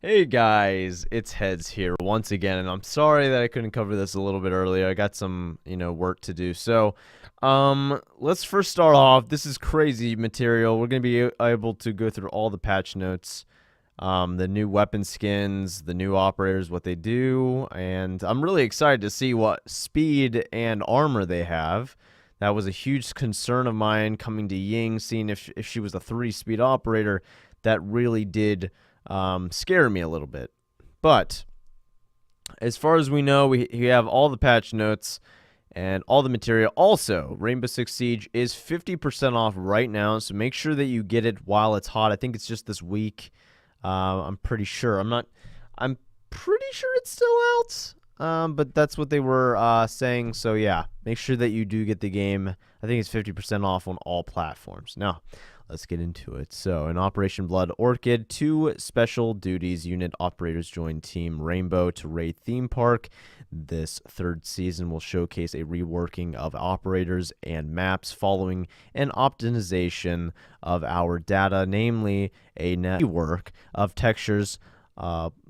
Hey guys, it's HeAdz here once again, and I'm sorry that I couldn't cover this a little bit earlier. I got some, work to do. So, let's first start off. This is crazy material. We're gonna be able to go through all the patch notes, the new weapon skins, the new operators, what they do, and I'm really excited to see what speed and armor they have. That was a huge concern of mine coming to Ying, seeing if she was a 3-speed operator. That really did scare me a little bit. But as far as we know, we have all the patch notes and all the material. Also, Rainbow Six Siege is 50% off right now, so make sure that you get it while it's hot. I think it's just this week. I'm pretty sure. I'm pretty sure it's still out. But that's what they were saying. So yeah, make sure that you do get the game. I think it's 50% off on all platforms. Now, let's get into it. So, in Operation Blood Orchid, 2 special duties unit operators join Team Rainbow to raid theme park. This 3rd season will showcase a reworking of operators and maps following an optimization of our data, namely a network of textures,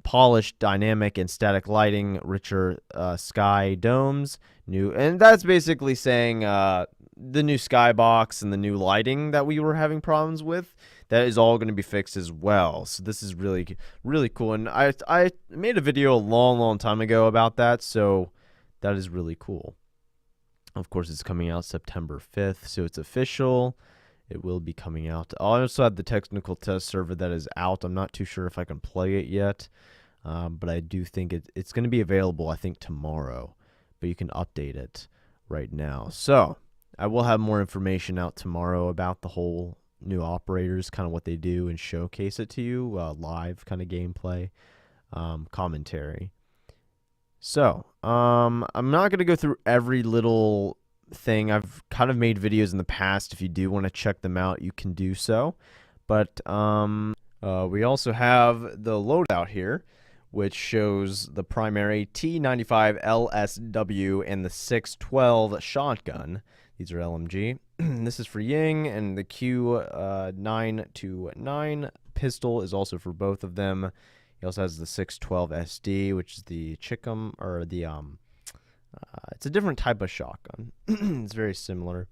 polished dynamic and static lighting, richer sky domes, and that's basically saying the new skybox and the new lighting that we were having problems with, that is all going to be fixed as well. So this is really, really cool. And I made a video a long time ago about that, so that is really cool. Of course, it's coming out September 5th, so it's official. It will be coming out. I also have the technical test server that is out. I'm not too sure if I can play it yet, but I do think it's going to be available, I think, tomorrow. But you can update it right now. So I will have more information out tomorrow about the whole new operators, kind of what they do, and showcase it to you, live kind of gameplay, commentary. So I'm not going to go through every little thing. I've kind of made videos in the past. If you do want to check them out, you can do so. But we also have the loadout here, which shows the primary T95 LSW and the 612 shotgun. These are LMG. This is for Ying, and the Q929 pistol is also for both of them. He also has the 612 SD, which is the Chickum, or the it's a different type of shotgun. It's very similar.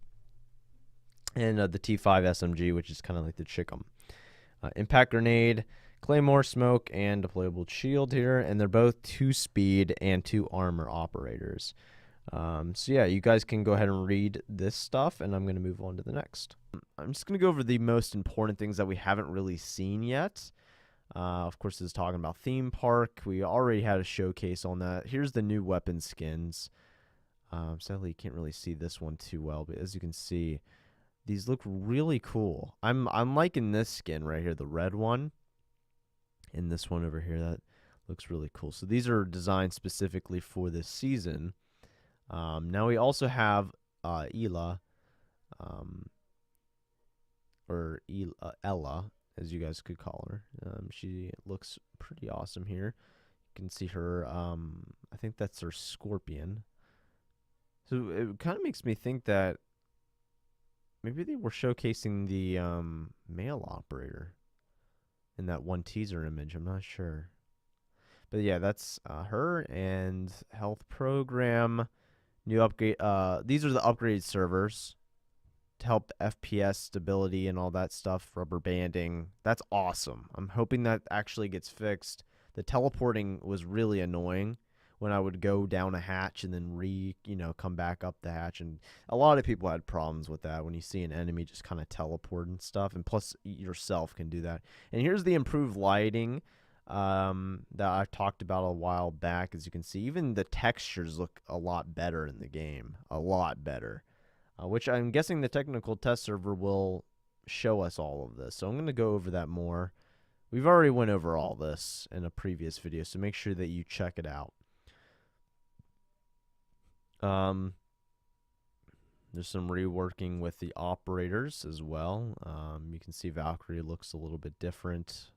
And the T5 SMG, which is kind of like the Chickum. Impact grenade, claymore, smoke, and deployable shield here, and they're both 2-speed and 2-armor operators. So yeah, you guys can go ahead and read this stuff, and I'm going to move on to the next. I'm just going to go over the most important things that we haven't really seen yet. Of course, this is talking about theme park. We already had a showcase on that. Here's the new weapon skins. Sadly, you can't really see this one too well, but as you can see, these look really cool. I'm liking this skin right here, the red one, and this one over here. That looks really cool. So these are designed specifically for this season. Now we also have Ela, or Ella, as you guys could call her. She looks pretty awesome here. You can see her. I think that's her scorpion. So it kind of makes me think that maybe they were showcasing the male operator in that one teaser image. I'm not sure. But yeah, that's her. And health program. New upgrade. These are the upgraded servers to help the FPS stability and all that stuff. Rubber banding. That's awesome. I'm hoping that actually gets fixed. The teleporting was really annoying when I would go down a hatch and then come back up the hatch. And a lot of people had problems with that when you see an enemy just kind of teleport and stuff. And plus, yourself can do that. And here's the improved lighting that I talked about a while back. As you can see, even the textures look a lot better in the game. A lot better. Which I'm guessing the technical test server will show us all of this. So I'm going to go over that more. We've already went over all this in a previous video, so make sure that you check it out. There's some reworking with the operators as well. You can see Valkyrie looks a little bit different.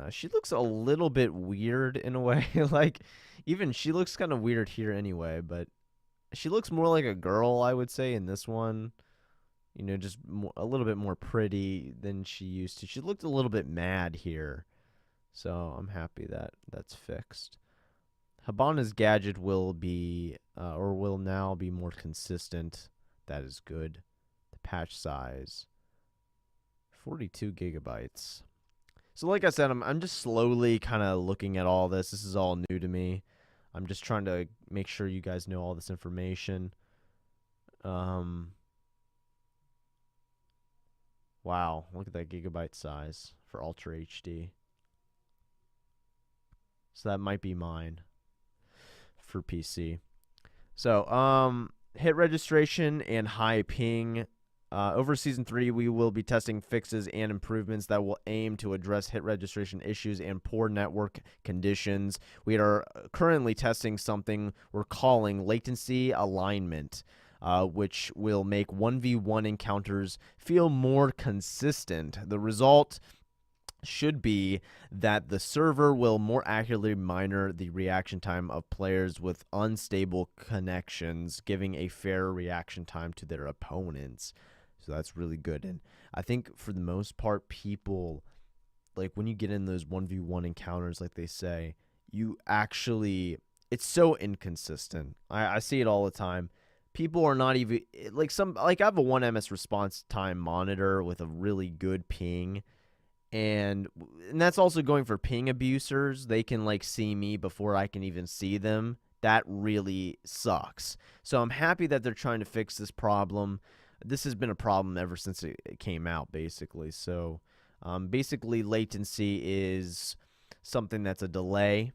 She looks a little bit weird in a way. Like, even she looks kind of weird here anyway, but she looks more like a girl, I would say, in this one. Just a little bit more pretty than she used to. She looked a little bit mad here. So I'm happy that that's fixed. Hibana's gadget will be, or will now be more consistent. That is good. The patch size, 42 gigabytes. So like I said, I'm just slowly kind of looking at all this. This is all new to me. I'm just trying to make sure you guys know all this information. Wow, look at that gigabyte size for Ultra HD. So that might be mine for PC. So, hit registration and high ping. Over Season 3, we will be testing fixes and improvements that will aim to address hit registration issues and poor network conditions. We are currently testing something we're calling latency alignment, which will make 1v1 encounters feel more consistent. The result should be that the server will more accurately monitor the reaction time of players with unstable connections, giving a fair reaction time to their opponents. So that's really good. And I think for the most part, people, like when you get in those 1v1 encounters, like they say, you actually, it's so inconsistent. I see it all the time. People are not even, like I have a 1ms response time monitor with a really good ping. And that's also going for ping abusers. They can like see me before I can even see them. That really sucks. So I'm happy that they're trying to fix this problem. This has been a problem ever since it came out, basically. So basically latency is something that's a delay.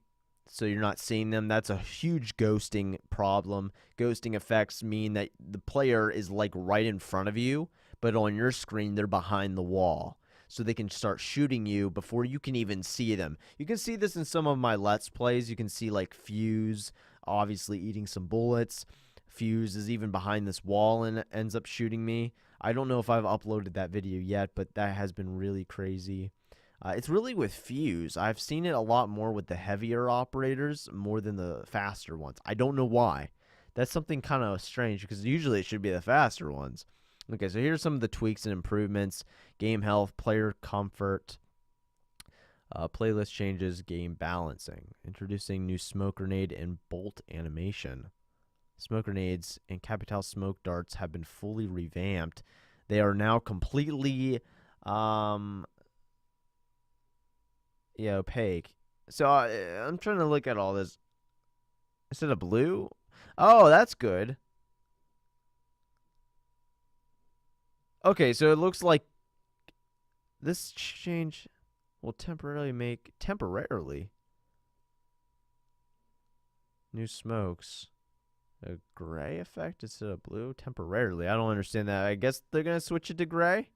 So you're not seeing them. That's a huge ghosting problem. Ghosting effects mean that the player is like right in front of you, but on your screen they're behind the wall. So they can start shooting you before you can even see them. You can see this in some of my Let's Plays. You can see like Fuse obviously eating some bullets. Fuse is even behind this wall and ends up shooting me. I don't know if I've uploaded that video yet, but that has been really crazy. It's really with Fuse. I've seen it a lot more with the heavier operators more than the faster ones. I don't know why. That's something kind of strange because usually it should be the faster ones. Okay, so here's some of the tweaks and improvements. Game health, player comfort, playlist changes, game balancing. Introducing new smoke grenade and bolt animation. Smoke grenades and Capital smoke darts have been fully revamped. They are now completely opaque. So I'm trying to look at all this. Instead of blue? Oh, that's good. Okay, so it looks like this change will temporarily new smokes a gray effect instead of blue temporarily. I don't understand that. I guess they're gonna switch it to gray.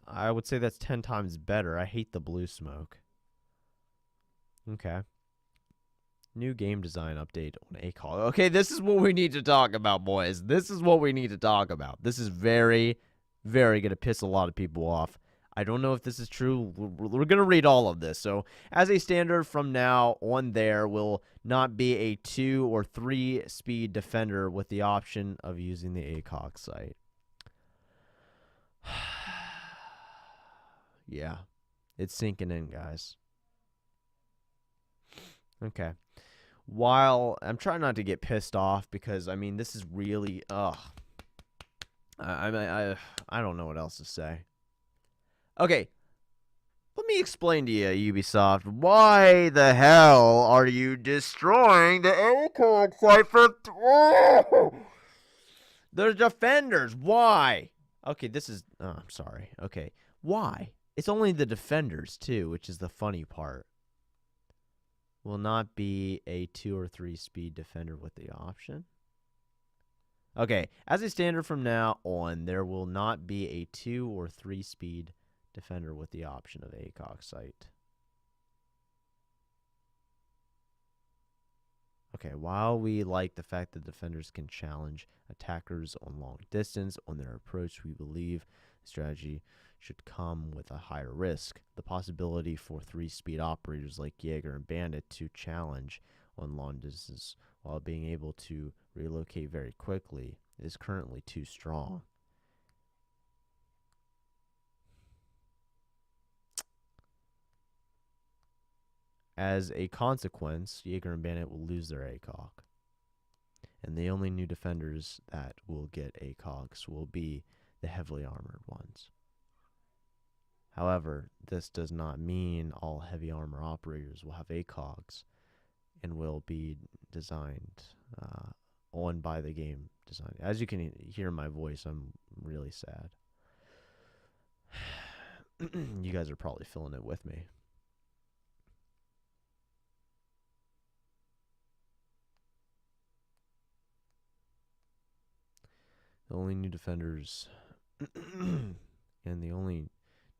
I would say that's 10 times better. I hate the blue smoke. Okay. New game design update on ACOG. Okay, this is what we need to talk about, boys. This is what we need to talk about. This is very, very going to piss a lot of people off. I don't know if this is true. We're going to read all of this. So, as a standard from now on, there will not be a 2 or 3 speed defender with the option of using the ACOG site. Yeah, it's sinking in, guys. Okay. While I'm trying not to get pissed off because I mean this is really I don't know what else to say. Okay, let me explain to you, Ubisoft, why the hell are you destroying the ACOG site for the defenders? Why? Okay, this is I'm sorry. Okay, why? It's only the defenders too, which is the funny part. Will not be a 2 or 3 speed defender with the option. Okay, as a standard from now on, there will not be a 2 or 3 speed defender with the option of ACOG site. Okay, while we like the fact that defenders can challenge attackers on long distance on their approach, we believe the strategy should come with a higher risk. The possibility for 3-speed operators like Jaeger and Bandit to challenge on long distance while being able to relocate very quickly is currently too strong. as a consequence, Jaeger and Bandit will lose their ACOG. And the only new defenders that will get ACOGs will be the heavily armored ones. However, this does not mean all heavy armor operators will have ACOGs and will be designed on by the game design. As you can hear in my voice, I'm really sad. You guys are probably feeling it with me. The only new defenders and the only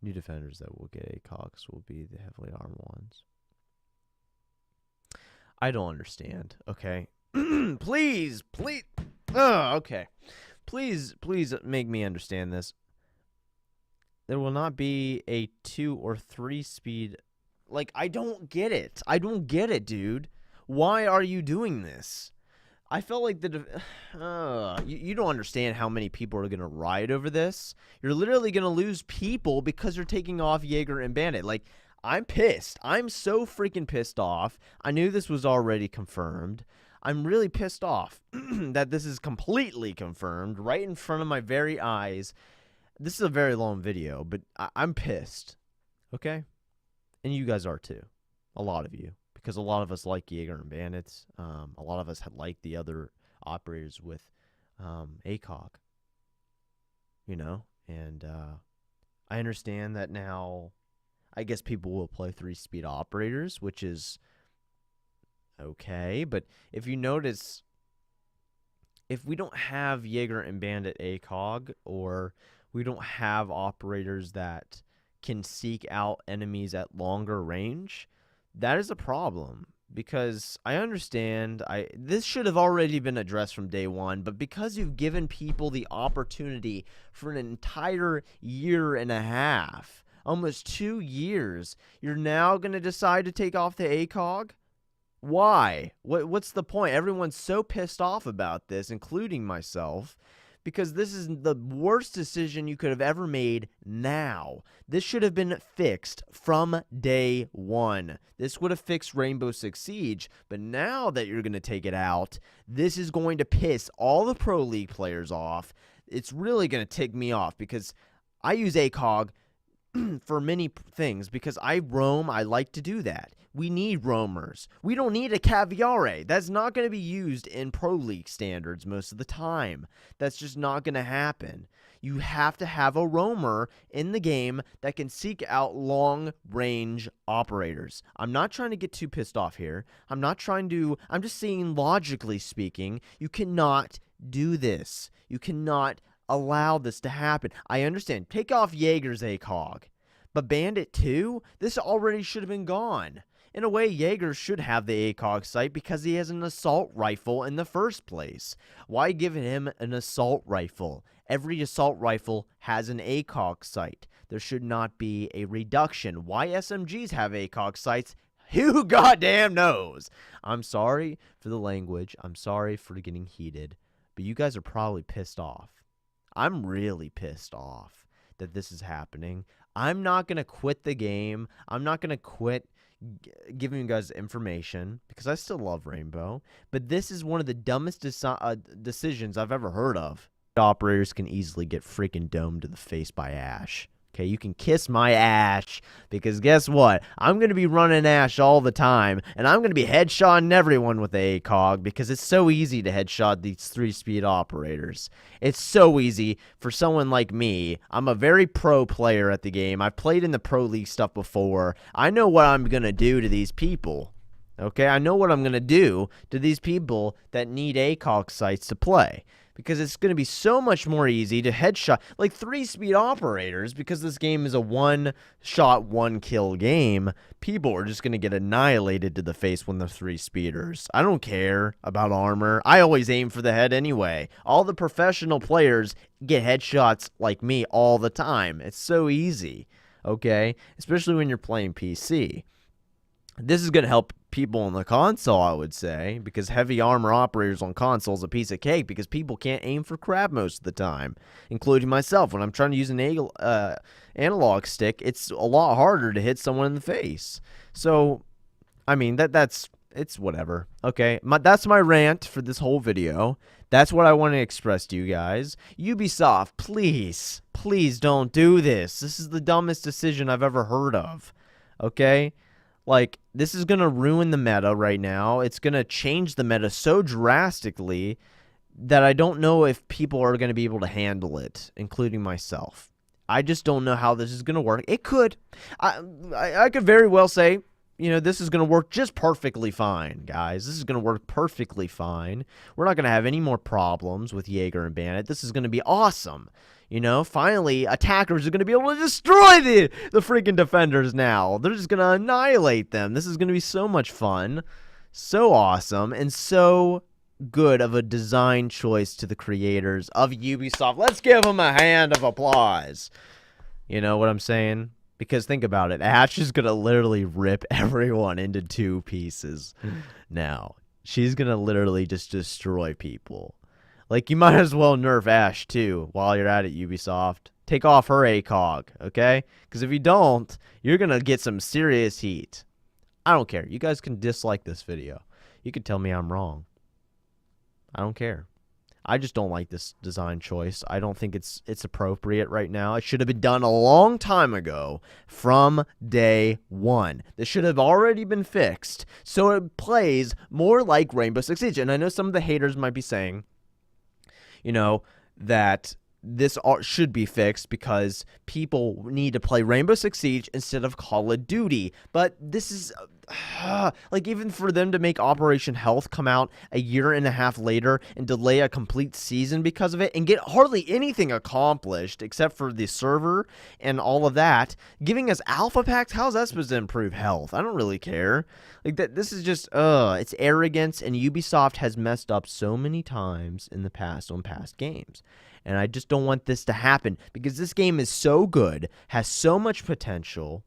new defenders that will get ACOGs will be the heavily armed ones. I don't understand, okay? Please. Okay. Please make me understand this. There will not be a 2 or 3 speed. Like, I don't get it. I don't get it, dude. Why are you doing this? I felt like you don't understand how many people are going to riot over this. You're literally going to lose people because you're taking off Jaeger and Bandit. Like, I'm pissed. I'm so freaking pissed off. I knew this was already confirmed. I'm really pissed off that this is completely confirmed right in front of my very eyes. This is a very long video, but I'm pissed. Okay? And you guys are too. A lot of you. Because a lot of us like Jaeger and Bandits. A lot of us like the other operators with ACOG. You know? And I understand that now, I guess people will play 3-speed operators, which is okay. But if you notice, if we don't have Jaeger and Bandit ACOG, or we don't have operators that can seek out enemies at longer range, that is a problem. Because I understand, this should have already been addressed from day one, but because you've given people the opportunity for an entire year and a half, almost 2 years, you're now going to decide to take off the ACOG? Why? What's the point? Everyone's so pissed off about this, including myself, because this is the worst decision you could have ever made now. This should have been fixed from day one. This would have fixed Rainbow Six Siege, but now that you're going to take it out, this is going to piss all the Pro League players off. It's really going to tick me off because I use ACOG for many things because I roam. I like to do that. We need roamers. We don't need a Caviare. That's not going to be used in Pro League standards most of the time. That's just not going to happen. You have to have a roamer in the game that can seek out long-range operators. I'm not trying to get too pissed off here. I'm just saying, logically speaking, you cannot do this. You cannot allow this to happen. I understand. Take off Jaeger's ACOG. But Bandit 2? This already should have been gone. In a way, Jaeger should have the ACOG sight because he has an assault rifle in the first place. Why give him an assault rifle? Every assault rifle has an ACOG sight. There should not be a reduction. Why SMGs have ACOG sights? Who goddamn knows? I'm sorry for the language. I'm sorry for getting heated. But you guys are probably pissed off. I'm really pissed off that this is happening. I'm not going to quit the game. I'm not going to quit giving you guys information because I still love Rainbow. But this is one of the dumbest decisions I've ever heard of. Operators can easily get freaking domed to the face by Ash. Okay, you can kiss my Ash because guess what? I'm going to be running Ash all the time, and I'm going to be headshotting everyone with the ACOG because it's so easy to headshot these 3-speed operators. It's so easy for someone like me. I'm a very pro player at the game. I've played in the Pro League stuff before. I know what I'm going to do to these people. Okay, I know what I'm going to do to these people that need ACOG sites to play. Because it's going to be so much more easy to headshot, like 3-speed operators, because this game is a one-shot, one-kill game. People are just going to get annihilated to the face when they're 3-speeders. I don't care about armor. I always aim for the head anyway. All the professional players get headshots like me all the time. It's so easy, okay? Especially when you're playing PC. This is going to help people on the console, I would say, because heavy armor operators on console is a piece of cake because people can't aim for crap most of the time, including myself. When I'm trying to use an analog stick, it's a lot harder to hit someone in the face. So I mean, it's whatever. Okay, that's my rant for this whole video. That's what I want to express to you guys. Ubisoft, please don't do this. This is the dumbest decision I've ever heard of. Okay? Like, this is going to ruin the meta right now. It's going to change the meta so drastically that I don't know if people are going to be able to handle it, including myself. I just don't know how this is going to work. It could. I could very well say, you know, this is going to work just perfectly fine, guys. This is going to work perfectly fine. We're not going to have any more problems with Jaeger and Bandit. This is going to be awesome. You know, finally, attackers are going to be able to destroy the freaking defenders now. They're just going to annihilate them. This is going to be so much fun, so awesome, and so good of a design choice to the creators of Ubisoft. Let's give them a hand of applause. You know what I'm saying? Because think about it. Ash is going to literally rip everyone into 2 pieces now. She's going to literally just destroy people. Like, you might as well nerf Ash, too, while you're at it, Ubisoft. Take off her ACOG, okay? Because if you don't, you're going to get some serious heat. I don't care. You guys can dislike this video. You can tell me I'm wrong. I don't care. I just don't like this design choice. I don't think it's appropriate right now. It should have been done a long time ago from day one. This should have already been fixed so it plays more like Rainbow Six Siege. And I know some of the haters might be saying, you know, that this should be fixed because people need to play Rainbow Six Siege instead of Call of Duty. But this is, like, even for them to make Operation Health come out a year and a half later and delay a complete season because of it and get hardly anything accomplished except for the server and all of that, giving us alpha packs, how's that supposed to improve health? I don't really care. Like, this is just, it's arrogance, and Ubisoft has messed up so many times in the past on past games. And I just don't want this to happen because this game is so good, has so much potential,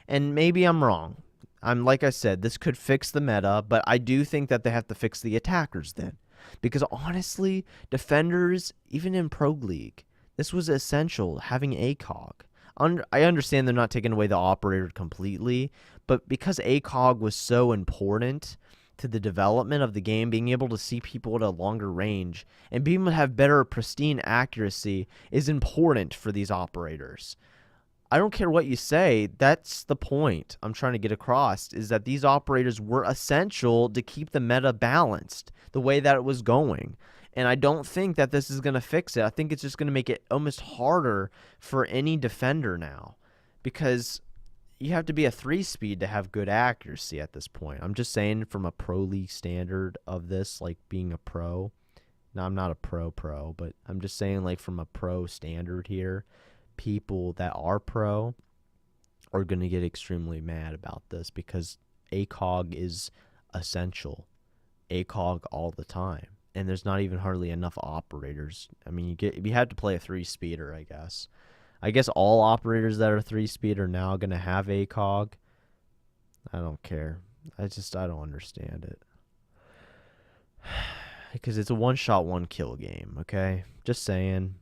and maybe I'm wrong. Like I said, this could fix the meta, but I do think that they have to fix the attackers then. Because honestly, defenders, even in Pro League, this was essential, having ACOG. I understand they're not taking away the operator completely, but because ACOG was so important to the development of the game, being able to see people at a longer range and being able to have better pristine accuracy is important for these operators. I don't care what you say, that's the point I'm trying to get across, is that these operators were essential to keep the meta balanced the way that it was going. And I don't think that this is going to fix it. I think it's just going to make it almost harder for any defender now, because you have to be a 3-speed to have good accuracy at this point. I'm just saying from a Pro League standard of this, like being a pro. Now, I'm not a pro, but I'm just saying, like, from a pro standard here, people that are pro are going to get extremely mad about this because ACOG is essential. ACOG all the time. And there's not even hardly enough operators. I mean, you have to play a 3-speeder, I guess. I guess all operators that are 3-speed are now going to have ACOG. I don't care. I don't understand it. Because it's a one-shot, one-kill game, okay? Just saying.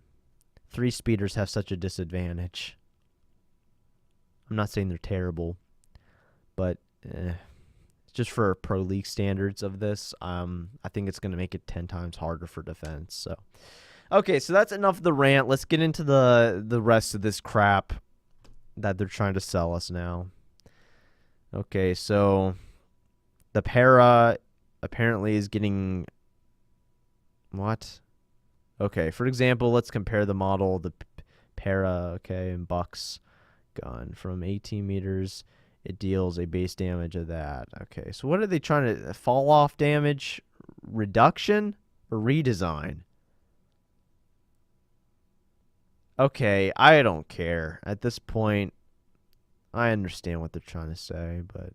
3-speeders have such a disadvantage. I'm not saying they're terrible, but just for Pro League standards of this, I think it's going to make it 10 times harder for defense. So, okay, so that's enough of the rant. Let's get into the rest of this crap that they're trying to sell us now. Okay, so the para apparently is getting what? Okay, for example, let's compare the model, the para, okay, and Buck's gun from 18 meters. It deals a base damage of that. Okay, so what are they trying to, fall off damage reduction or redesign? Okay, I don't care. At this point, I understand what they're trying to say, but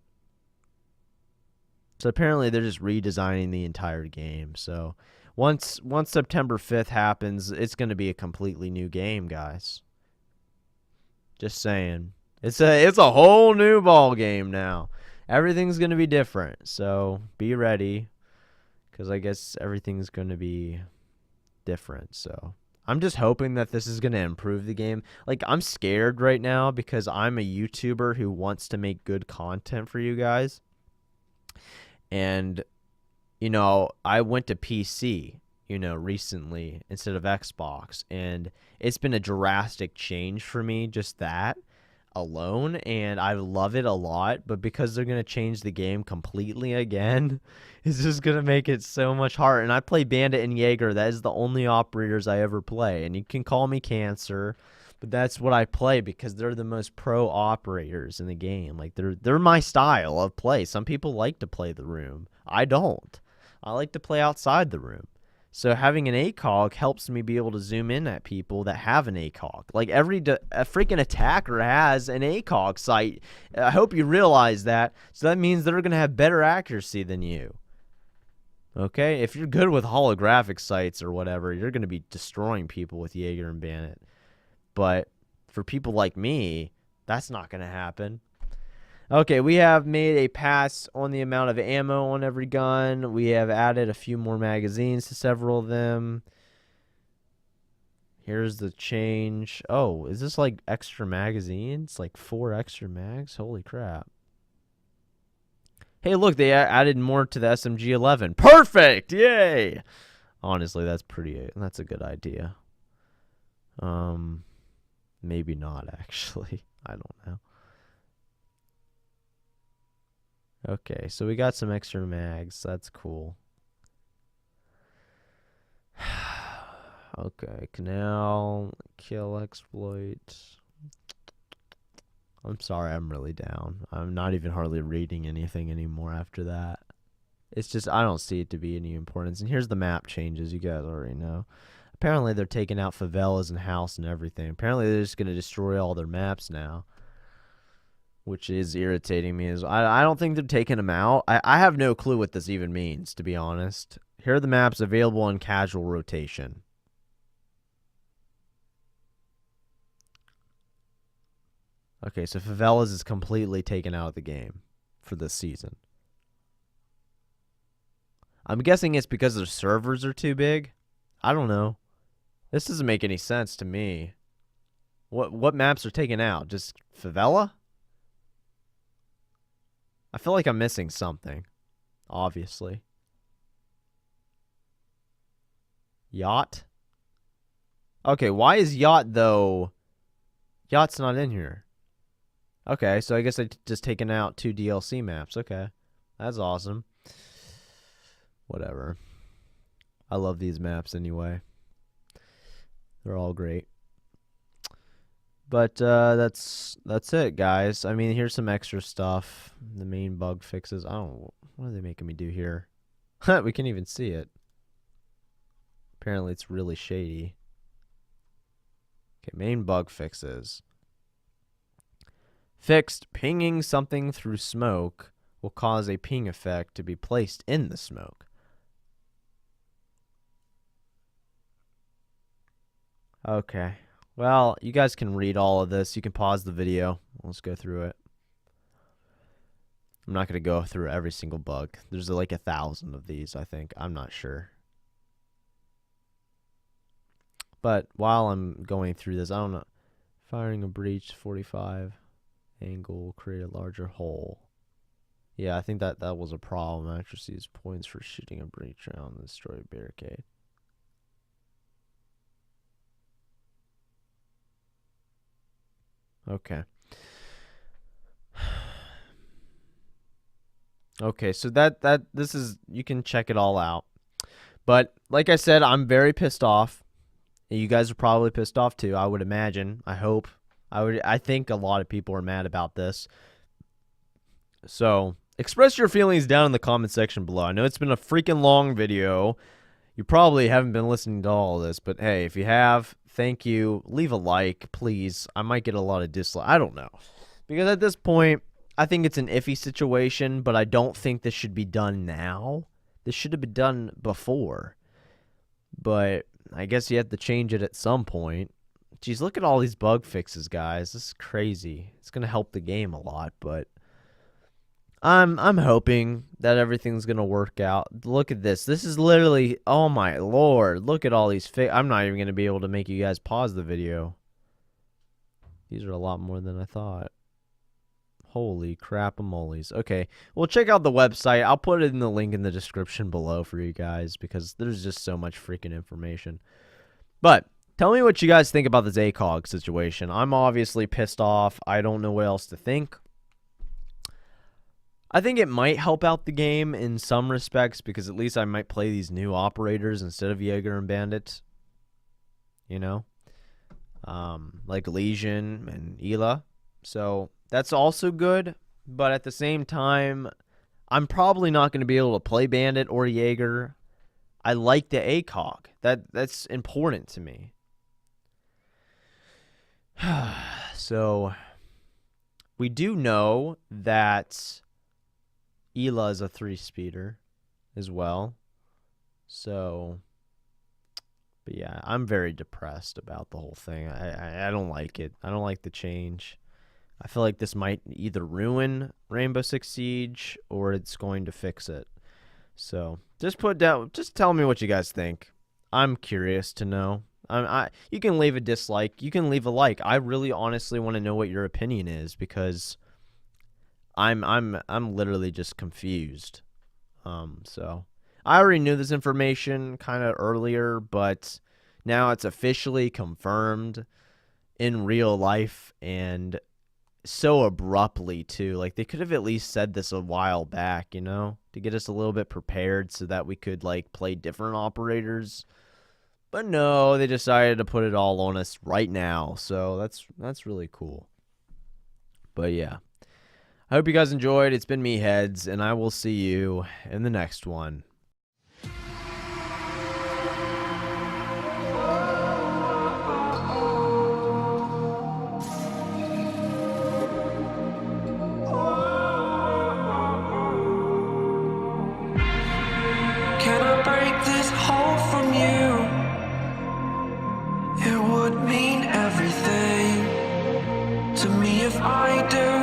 so apparently they're just redesigning the entire game. So once September 5th happens, it's going to be a completely new game, guys. Just saying. It's a whole new ball game now. Everything's going to be different. So be ready, because I guess everything's going to be different. So I'm just hoping that this is going to improve the game. Like, I'm scared right now because I'm a YouTuber who wants to make good content for you guys. And, I went to PC, recently instead of Xbox. And it's been a drastic change for me, just that alone. And I love it a lot. But because they're going to change the game completely again, it's just going to make it so much harder. And I play Bandit and Jaeger. That is the only operators I ever play. And you can call me Cancer, but that's what I play because they're the most pro operators in the game. Like, they're my style of play. Some people like to play the room. I don't. I like to play outside the room. So having an ACOG helps me be able to zoom in at people that have an ACOG. Like, a freaking attacker has an ACOG sight. I hope you realize that. So that means they're going to have better accuracy than you. Okay? If you're good with holographic sights or whatever, you're going to be destroying people with Jaeger and Bandit. But for people like me, that's not going to happen. Okay, we have made a pass on the amount of ammo on every gun. We have added a few more magazines to several of them. Here's the change. Oh, is this like extra magazines? Like 4 extra mags? Holy crap. Hey, look, they added more to the SMG-11. Perfect! Yay! Honestly, that's a good idea. Maybe not, actually. I don't know. Okay, so we got some extra mags. That's cool. Okay, canal, kill, exploit. I'm sorry, I'm really down. I'm not even hardly reading anything anymore after that. It's just, I don't see it to be any importance. And here's the map changes, you guys already know. Apparently they're taking out favelas and house and everything. Apparently they're just going to destroy all their maps now, which is irritating me. I don't think they're taking them out. I have no clue what this even means, to be honest. Here are the maps available in casual rotation. Okay, so favelas is completely taken out of the game for this season. I'm guessing it's because their servers are too big. I don't know. This doesn't make any sense to me. What maps are taken out? Just favela? I feel like I'm missing something, obviously. Yacht? Okay, why is Yacht, though? Yacht's not in here. Okay, so I guess I just taken out 2 DLC maps. Okay, that's awesome. Whatever. I love these maps anyway. They're all great. But that's it, guys. I mean, here's some extra stuff. The main bug fixes. What are they making me do here? We can't even see it. Apparently, it's really shady. Okay, main bug fixes. Fixed, pinging something through smoke will cause a ping effect to be placed in the smoke. Okay. Well, you guys can read all of this. You can pause the video. Let's go through it. I'm not going to go through every single bug. There's like 1,000 of these, I think. I'm not sure. But while I'm going through this, I don't know. Firing a breach 45 angle will create a larger hole. Yeah, I think that was a problem. Accuracy is points for shooting a breach around the destroyed barricade. Okay. Okay, so this is, you can check it all out. But like I said, I'm very pissed off. You guys are probably pissed off too, I would imagine. I hope. I think a lot of people are mad about this. So, express your feelings down in the comment section below. I know it's been a freaking long video. You probably haven't been listening to all of this, but hey, if you have, thank you. Leave a like, please. I might get a lot of dislike. I don't know. Because at this point, I think it's an iffy situation, but I don't think this should be done now. This should have been done before. But I guess you have to change it at some point. Jeez, look at all these bug fixes, guys. This is crazy. It's going to help the game a lot, but I'm hoping that everything's going to work out. Look at this. This is literally, oh my lord. Look at all these I'm not even going to be able to make you guys pause the video. These are a lot more than I thought. Holy crap-a-moles. Okay, well, check out the website. I'll put it in the link in the description below for you guys because there's just so much freaking information. But tell me what you guys think about this ACOG situation. I'm obviously pissed off. I don't know what else to think. I think it might help out the game in some respects because at least I might play these new operators instead of Jaeger and Bandit. You know? Like Legion and Ela. So that's also good. But at the same time, I'm probably not going to be able to play Bandit or Jaeger. I like the ACOG. That's important to me. So we do know that Ela is a 3-speeder as well. So, but yeah, I'm very depressed about the whole thing. I don't like it. I don't like the change. I feel like this might either ruin Rainbow Six Siege or it's going to fix it. So just tell me what you guys think. I'm curious to know. You can leave a dislike. You can leave a like. I really honestly want to know what your opinion is because I'm literally just confused. So I already knew this information kind of earlier, but now it's officially confirmed in real life and so abruptly too. Like they could have at least said this a while back, you know, to get us a little bit prepared so that we could like play different operators. But no, they decided to put it all on us right now. So that's really cool. But yeah. I hope you guys enjoyed. It's been me, HeAdz, and I will see you in the next one. Can I break this hold from you? It would mean everything to me if I do.